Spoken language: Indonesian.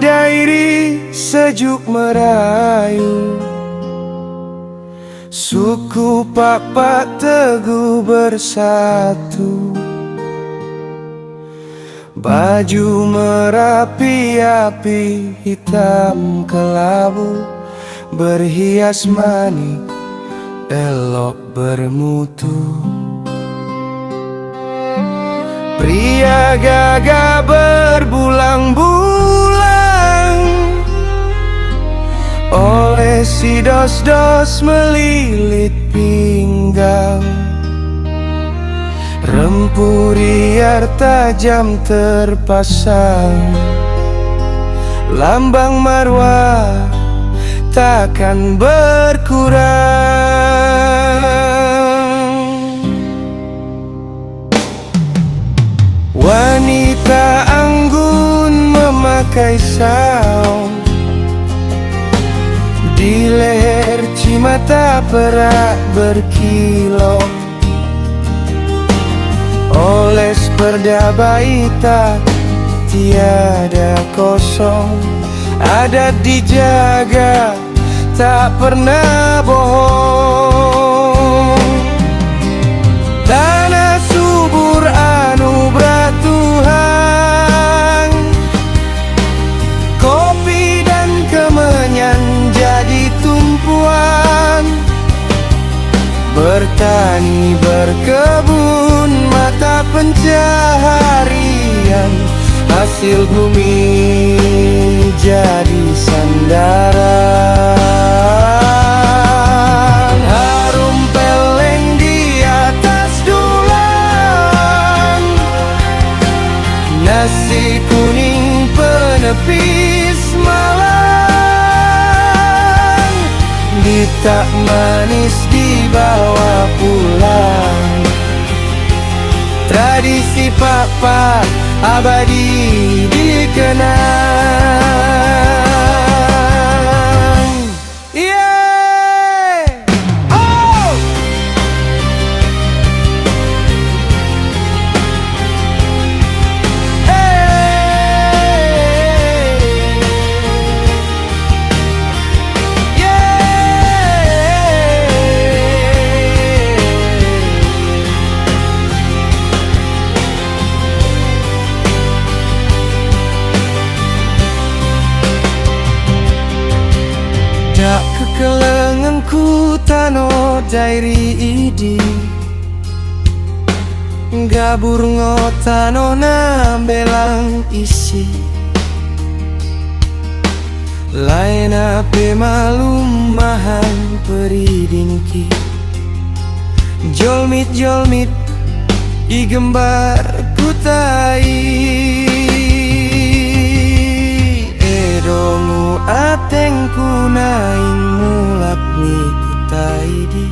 dairi sejuk merayu, suku Papak teguh bersatu. Baju merapi-api hitam kelabu, berhias manik elok bermutu. Pria gagah berbulang-bulang, oleh si dos-dos melilit pinggang. Rempuriar tajam terpasang, lambang marwah takkan berkurang. Wanita anggun memakai saung, di leher cimata perak berkilau. Oles perdabaita tiada kosong, adat dijaga tak pernah bohong. Tanah subur anugerah Tuhan, kopi dan kemenyan jadi tumpuan. Bertani berkebun mata pencaharian, hasil bumi jadi sandaran. Harum peleng di atas dulang, nasi kuning penepis malang, ditak manis dibawa pulang. Tradisi Papak abadi dikenang. Yeah! Oh! Hey! Dak kekelenganku tano dairi idi, gabur ngotano nambelang isi. Lain ape malum mahan peridingki, jolmit-jolmit i gembar kutai. Edomu atengku naing mulak ni kutai di.